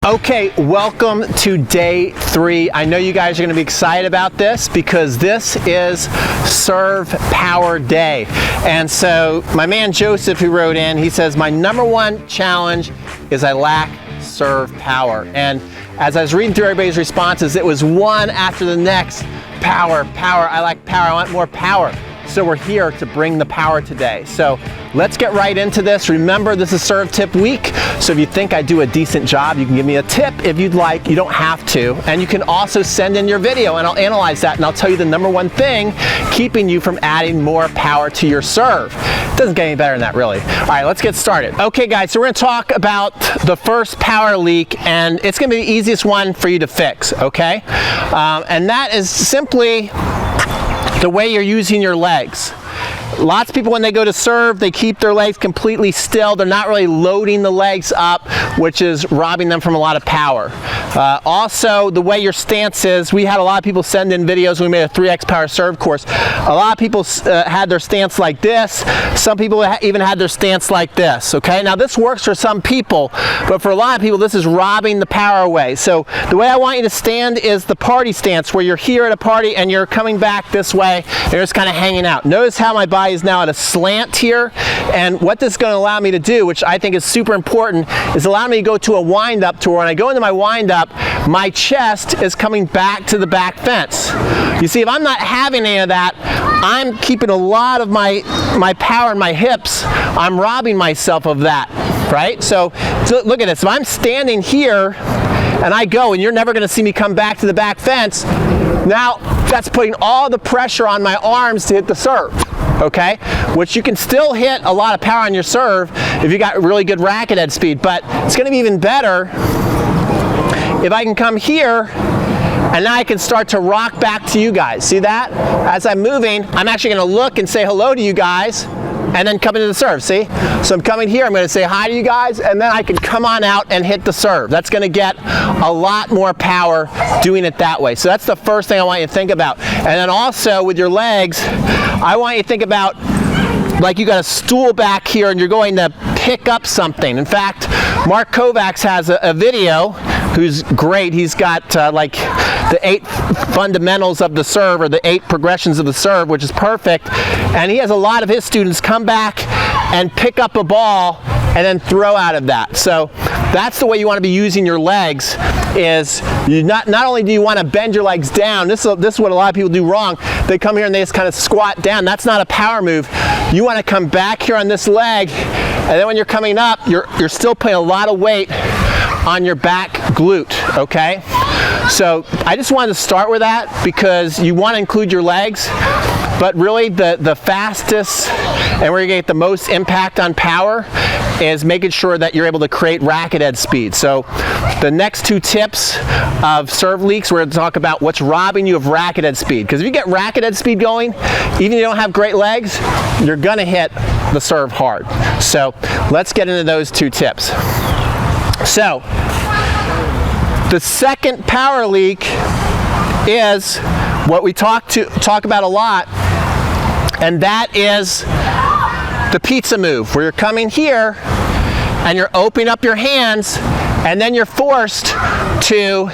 Okay, welcome to day 3. I know you guys are going to be excited about this because this is Serve Power Day. And so my man Joseph, who wrote in, he says, my #1 challenge is I lack serve power. And as I was reading through everybody's responses, it was one after the next. Power, power, I lack power, I want more power. So we're here to bring the power today. So let's get right into this. Remember, this is Serve Tip Week. So if you think I do a decent job, you can give me a tip if you'd like. You don't have to. And you can also send in your video and I'll analyze that and I'll tell you the #1 thing keeping you from adding more power to your serve. It doesn't get any better than that, really. All right, let's get started. Okay, guys, so we're gonna talk about the first power leak, and it's gonna be the easiest one for you to fix, okay? And that is simply the way you're using your legs. Lots of people, when they go to serve, they keep their legs completely still. They're not really loading the legs up, which is robbing them from a lot of power. Also, the way your stance is, we had a lot of people send in videos when we made a 3X Power Serve course. A lot of people had their stance like this. Some people even had their stance like this, okay? Now, this works for some people, but for a lot of people, this is robbing the power away. So the way I want you to stand is the party stance, where you're here at a party and you're coming back this way, and you're just kind of hanging out. Notice how my body is now at a slant here, and what this is going to allow me to do, which I think is super important, is allow me to go to a wind-up to where when I go into my wind-up, my chest is coming back to the back fence. You see, if I'm not having any of that, I'm keeping a lot of my power in my hips. I'm robbing myself of that, right? So look at this. If I'm standing here and I go, and you're never going to see me come back to the back fence, now that's putting all the pressure on my arms to hit the serve. Okay, which you can still hit a lot of power on your serve if you got really good racket head speed, but it's going to be even better if I can come here and now I can start to rock back to you guys. See that? As I'm moving, I'm actually going to look and say hello to you guys and then come into the serve, see? So I'm coming here, I'm going to say hi to you guys, and then I can come on out and hit the serve. That's going to get a lot more power doing it that way. So that's the first thing I want you to think about. And then also with your legs, I want you to think about like you got a stool back here and you're going to pick up something. In fact, Mark Kovacs has a video, who's great. He's got like the 8 fundamentals of the serve, or the 8 progressions of the serve, which is perfect. And he has a lot of his students come back and pick up a ball and then throw out of that. So that's the way you want to be using your legs. Is you not only do you want to bend your legs down, this is what a lot of people do wrong. They come here and they just kind of squat down. That's not a power move. You want to come back here on this leg, and then when you're coming up, you're still putting a lot of weight on your back glute, okay? So I just wanted to start with that because you want to include your legs, but really the fastest and where you get the most impact on power is making sure that you're able to create racket head speed. So the next 2 tips of serve leaks, we're going to talk about what's robbing you of racket head speed. Because if you get racket head speed going, even if you don't have great legs, you're going to hit the serve hard. So let's get into those 2 tips. So the second power leak is what we talk about a lot, and that is the pizza move, where you're coming here and you're opening up your hands and then you're forced to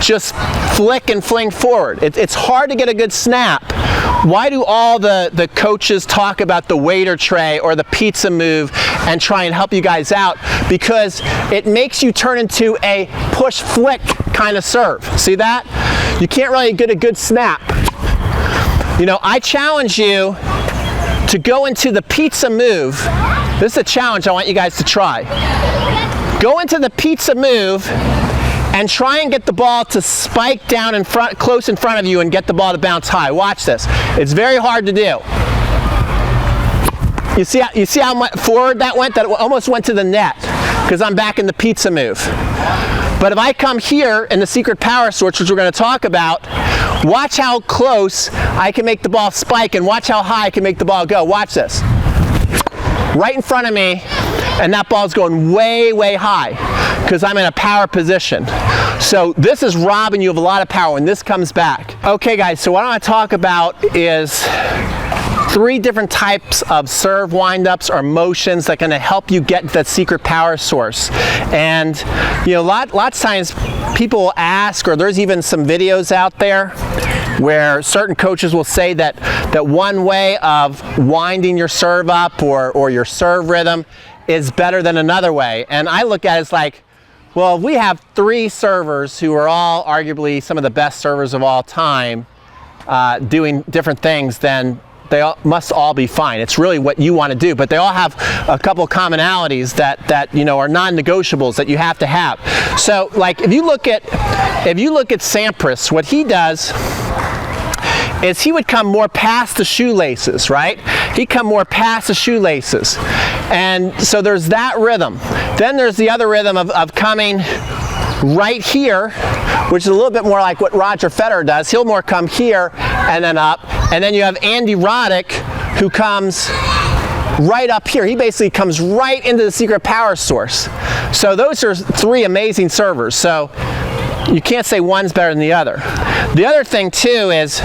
just flick and fling forward. It's hard to get a good snap. Why do all the coaches talk about the waiter tray or the pizza move and try and help you guys out? Because it makes you turn into a push flick kind of serve. See that? You can't really get a good snap. You know, I challenge you to go into the pizza move. This is a challenge I want you guys to try. Go into the pizza move and try and get the ball to spike down in front, close in front of you, and get the ball to bounce high. Watch this. It's very hard to do. You see how much forward that went? That almost went to the net because I'm back in the pizza move. But if I come here in the secret power switch, which we're going to talk about, watch how close I can make the ball spike and watch how high I can make the ball go. Watch this. Right in front of me, and that ball's going way, way high because I'm in a power position. So this is robbing you of a lot of power when this comes back. Okay guys, so what I want to talk about is 3 different types of serve windups or motions that are going to help you get that secret power source. And you know, lots of times people will ask, or there's even some videos out there where certain coaches will say that one way of winding your serve up or your serve rhythm is better than another way. And I look at it as like, well, if we have 3 servers who are all arguably some of the best servers of all time doing different things, then they must all be fine. It's really what you want to do, but they all have a couple commonalities that you know are non-negotiables that you have to have. So, like if you look at Sampras, what he does is he would come more past the shoelaces, right? He'd come more past the shoelaces, and so there's that rhythm. Then there's the other rhythm of coming right here, which is a little bit more like what Roger Federer does. He'll more come here and then up. And then you have Andy Roddick, who comes right up here. He basically comes right into the secret power source. So those are 3 amazing servers. So you can't say one's better than the other. The other thing too is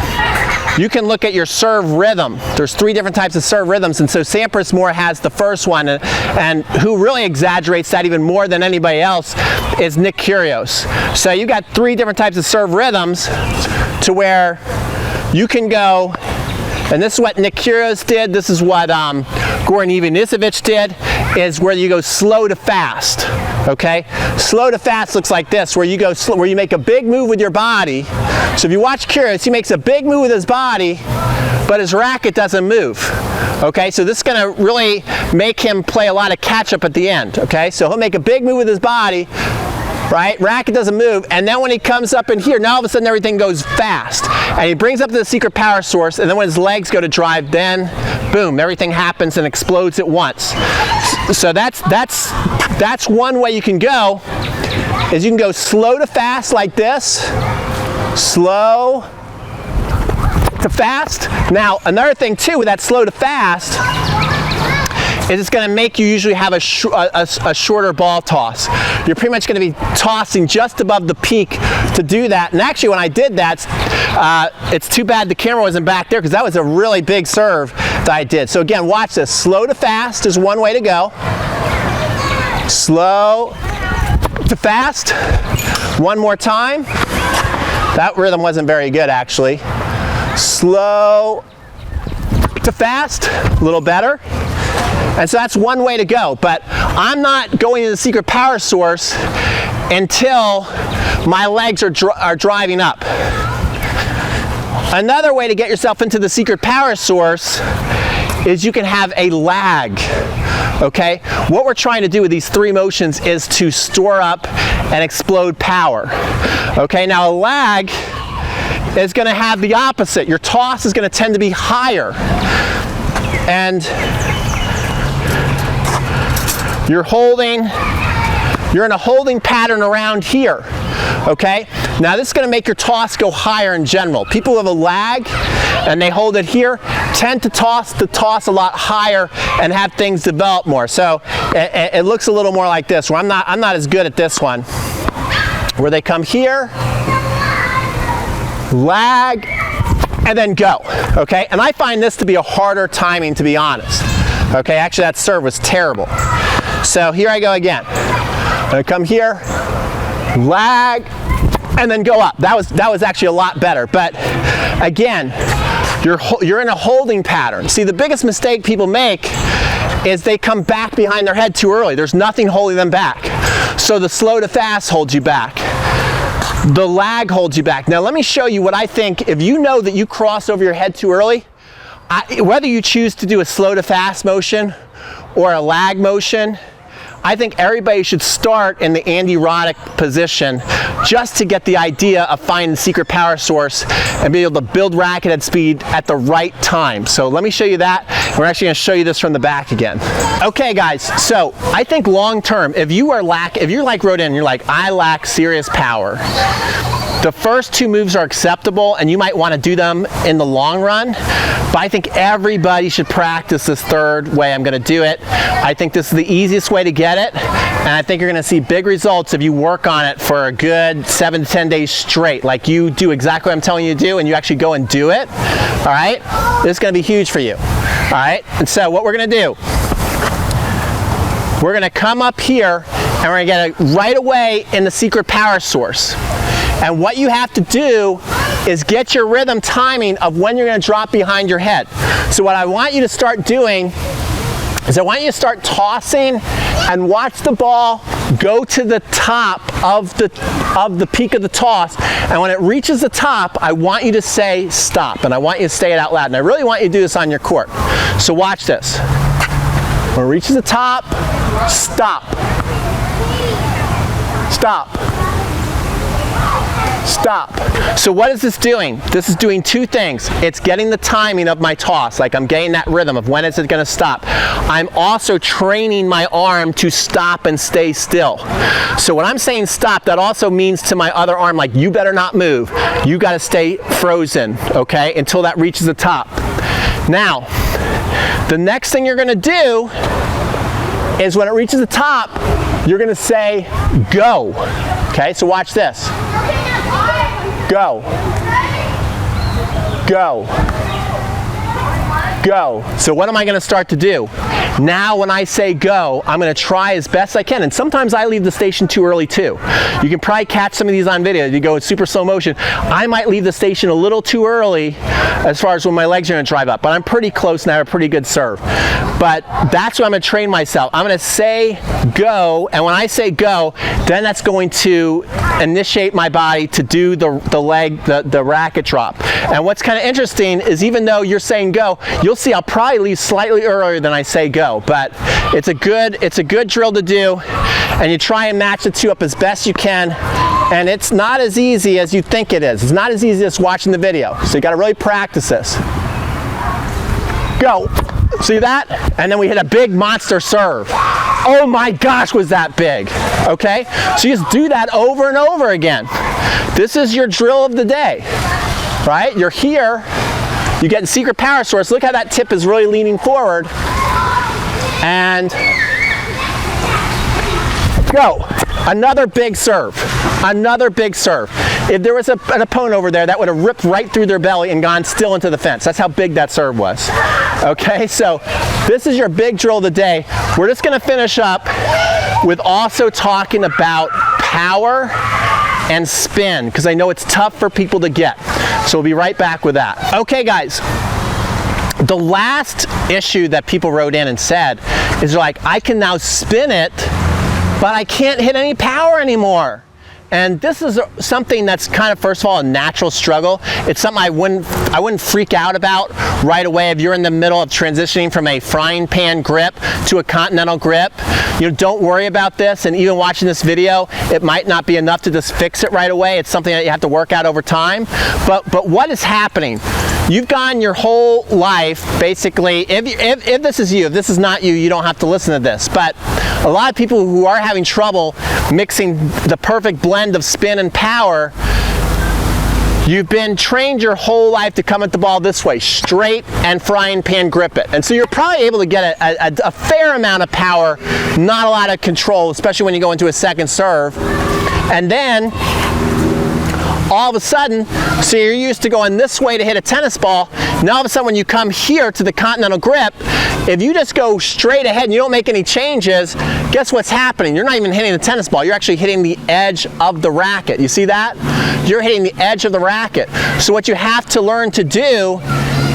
you can look at your serve rhythm. There's 3 different types of serve rhythms, and so Sampras more has the first one, and who really exaggerates that even more than anybody else is Nick Kyrgios. So you got 3 different types of serve rhythms to where you can go, and this is what Nick Kyrgios did, this is what Goran Ivanisevic did, is where you go slow to fast, okay? Slow to fast looks like this, where you go slow, where you make a big move with your body. So if you watch Kyrgios, he makes a big move with his body, but his racket doesn't move, okay? So this is gonna really make him play a lot of catch up at the end, okay? So he'll make a big move with his body, right? Racket doesn't move, and then when he comes up in here, now all of a sudden everything goes fast, and he brings up to the secret power source, and then when his legs go to drive, then boom, everything happens and explodes at once. So that's one way you can go, is you can go slow to fast like this, slow to fast. Now another thing too with that slow to fast is it's going to make you usually have a shorter ball toss. You're pretty much going to be tossing just above the peak to do that. And actually when I did that, it's too bad the camera wasn't back there because that was a really big serve that I did. So again, watch this. Slow to fast is one way to go. Slow to fast. One more time. That rhythm wasn't very good actually. Slow to fast, a little better. And so that's one way to go, but I'm not going to the secret power source until my legs are driving up. Another way to get yourself into the secret power source is you can have a lag, okay? What we're trying to do with these 3 motions is to store up and explode power, okay? Now a lag is gonna have the opposite. Your toss is gonna tend to be higher, and you're in a holding pattern around here, okay? Now this is gonna make your toss go higher in general. People who have a lag and they hold it here tend to toss a lot higher and have things develop more. So it looks a little more like this, where I'm not as good at this one, where they come here, lag, and then go, okay? And I find this to be a harder timing, to be honest. Okay, actually that serve was terrible. So here I go again. I'm gonna come here, lag, and then go up. That was actually a lot better. But again, you're in a holding pattern. See, the biggest mistake people make is they come back behind their head too early. There's nothing holding them back. So the slow to fast holds you back. The lag holds you back. Now let me show you what I think. If you know that you cross over your head too early, whether you choose to do a slow to fast motion or a lag motion, I think everybody should start in the Andy Roddick position just to get the idea of finding the secret power source and be able to build racket head speed at the right time. So let me show you that, We're actually going to show you this from the back again. Okay guys, so I think long term, if you're like wrote in, you're like, I lack serious power, the first two moves are acceptable and you might want to do them in the long run, but I think everybody should practice this third way I'm going to do it. I think this is the easiest way to get it, and I think you're going to see big results if you work on it for a good 7 to 10 days straight. Like you do exactly what I'm telling you to do and you actually go and do it. All right, this is going to be huge for you. All right, and so what we're going to do, we're going to come up here and we're going to get it right away in the secret power source. And what you have to do is get your rhythm timing of when you're going to drop behind your head. So what I want you to start doing is I want you to start tossing and watch the ball go to the top of the peak of the toss, and when it reaches the top, I want you to say stop, and I want you to say it out loud, and I really want you to do this on your court. So watch this. When it reaches the top, stop. Stop. Stop. So what is this doing? This is doing two things. It's getting the timing of my toss, like I'm getting that rhythm of when is it going to stop. I'm also training my arm to stop and stay still. So when I'm saying stop, that also means to my other arm, like you better not move. You got to stay frozen, okay, until that reaches the top. Now, the next thing you're going to do is when it reaches the top, you're going to say go. Okay, so watch this. Go. Go. Go. So what am I going to start to do? Now when I say go, I'm going to try as best I can, and sometimes I leave the station too early too. You can probably catch some of these on video. You go in super slow motion. I might leave the station a little too early as far as when my legs are going to drive up, but I'm pretty close and I have a pretty good serve. But that's what I'm going to train myself. I'm going to say go, and when I say go, then that's going to initiate my body to do the racket drop. And what's kind of interesting is even though you're saying go, you'll see I'll probably leave slightly earlier than I say go, but it's a good drill to do, and you try and match the two up as best you can, and it's not as easy as you think it is. It's not as easy as watching the video, so you got to really practice this. Go. See that? And then we hit a big monster serve. Oh my gosh, was that big? Okay? So you just do that over and over again. This is your drill of the day, right? You're here, you get the secret power source. Look how that tip is really leaning forward. And go. Another big serve. Another big serve. If there was an opponent over there, that would have ripped right through their belly and gone still into the fence. That's how big that serve was. Okay, so this is your big drill of the day. We're just going to finish up with also talking about power and spin, because I know it's tough for people to get. So we'll be right back with that. Okay, guys. The last issue that people wrote in and said is they're like, I can now spin it, but I can't hit any power anymore. And this is something that's kind of, first of all, a natural struggle. It's something I wouldn't freak out about right away if you're in the middle of transitioning from a frying pan grip to a continental grip. You know, don't worry about this, and even watching this video, it might not be enough to just fix it right away. It's something that you have to work out over time. But what is happening? You've gone your whole life, basically, if this is you, if this is not you, you don't have to listen to this. But a lot of people who are having trouble mixing the perfect blend of spin and power, you've been trained your whole life to come at the ball this way, straight and frying pan grip it. And so you're probably able to get a fair amount of power, not a lot of control, especially when you go into a second serve. And then all of a sudden, so you're used to going this way to hit a tennis ball. Now all of a sudden when you come here to the continental grip, if you just go straight ahead and you don't make any changes, guess what's happening? You're not even hitting the tennis ball, you're actually hitting the edge of the racket. You see that? You're hitting the edge of the racket. So what you have to learn to do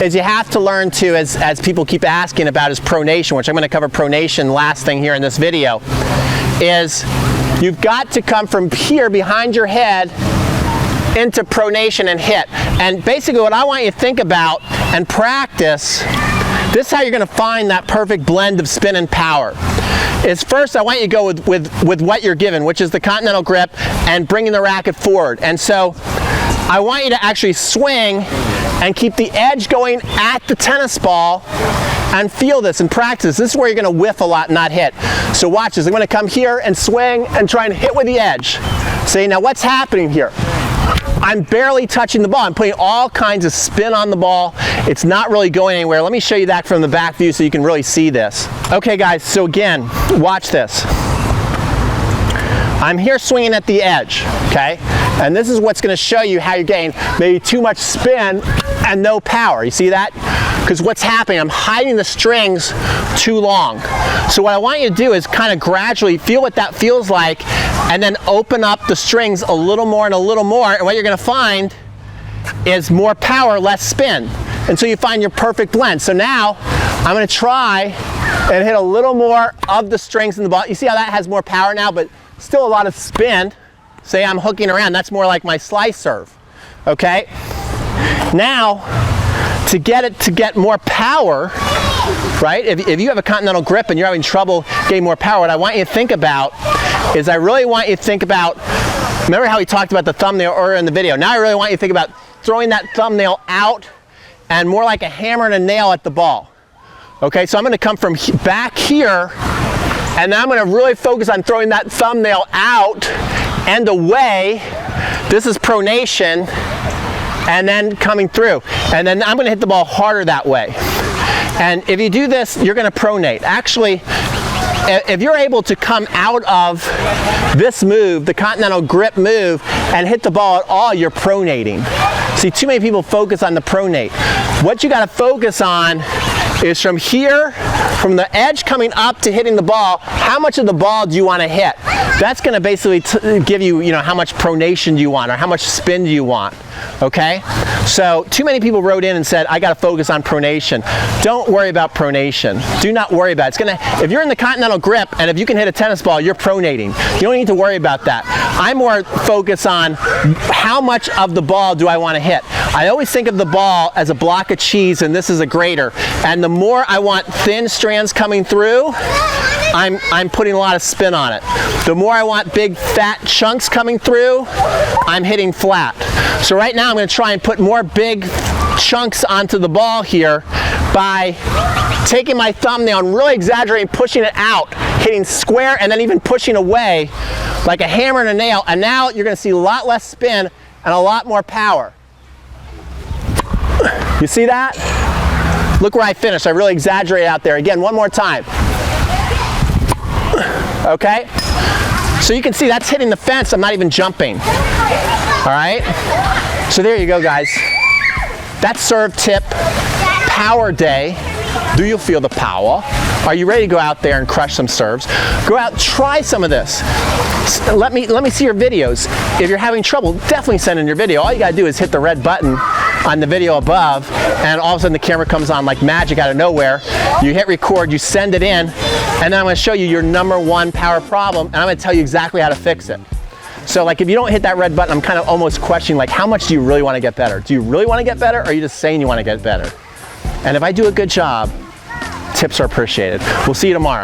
is you have to learn to, as people keep asking about, is pronation, which I'm going to cover pronation last thing here in this video, is you've got to come from here behind your head into pronation and hit. And basically what I want you to think about and practice, this is how you're going to find that perfect blend of spin and power. Is first I want you to go with what you're given, which is the continental grip and bringing the racket forward. And so I want you to actually swing and keep the edge going at the tennis ball and feel this and practice. This is where you're going to whiff a lot, not hit. So watch this. I'm going to come here and swing and try and hit with the edge. See, now what's happening here? I'm barely touching the ball. I'm putting all kinds of spin on the ball. It's not really going anywhere. Let me show you that from the back view so you can really see this. Okay guys, so again, watch this. I'm here swinging at the edge, okay? And this is what's going to show you how you're getting maybe too much spin and no power. You see that? Because what's happening, I'm hiding the strings too long. So what I want you to do is kind of gradually feel what that feels like and then open up the strings a little more and a little more, and what you're going to find is more power, less spin. And so you find your perfect blend. So now I'm going to try and hit a little more of the strings in the ball. You see how that has more power now, but still a lot of spin. Say I'm hooking around, that's more like my slice serve. Okay? Now, to get more power, right? If you have a continental grip and you're having trouble getting more power, what I want you to think about is I really want you to think about, remember how we talked about the thumbnail earlier in the video? Now I really want you to think about throwing that thumbnail out and more like a hammer and a nail at the ball. Okay, so I'm going to come from back here, and then I'm going to really focus on throwing that thumbnail out and away. This is pronation, and then coming through. And then I'm going to hit the ball harder that way. And if you do this, you're going to pronate. Actually, if you're able to come out of this move, the continental grip move, and hit the ball at all, you're pronating. See, too many people focus on the pronate. What you got to focus on is from here, from the edge coming up to hitting the ball, how much of the ball do you want to hit? That's going to basically give you, how much pronation do you want or how much spin do you want, okay? So too many people wrote in and said, I got to focus on pronation. Don't worry about pronation. Do not worry about it. It's going to, if you're in the continental grip and if you can hit a tennis ball, you're pronating. You don't need to worry about that. I'm more focused on how much of the ball do I want to hit. I always think of the ball as a block of cheese and this is a grater. And the more I want thin strands coming through, I'm putting a lot of spin on it. The more I want big fat chunks coming through, I'm hitting flat. So right now I'm going to try and put more big chunks onto the ball here by taking my thumbnail and really exaggerating, pushing it out, hitting square and then even pushing away like a hammer and a nail. And now you're going to see a lot less spin and a lot more power. You see that? Look where I finished. I really exaggerated out there. Again, one more time. Okay? So you can see that's hitting the fence. I'm not even jumping. All right? So there you go, guys. That's serve tip power day. Do you feel the power? Are you ready to go out there and crush some serves? Go out, try some of this. Let me see your videos. If you're having trouble, definitely send in your video. All you gotta do is hit the red button on the video above, and all of a sudden the camera comes on like magic out of nowhere. You hit record, you send it in, and then I'm gonna show you your #1 power problem, and I'm gonna tell you exactly how to fix it. So like if you don't hit that red button, I'm kind of almost questioning like how much do you really want to get better? Do you really want to get better, or are you just saying you want to get better? And if I do a good job, tips are appreciated. We'll see you tomorrow.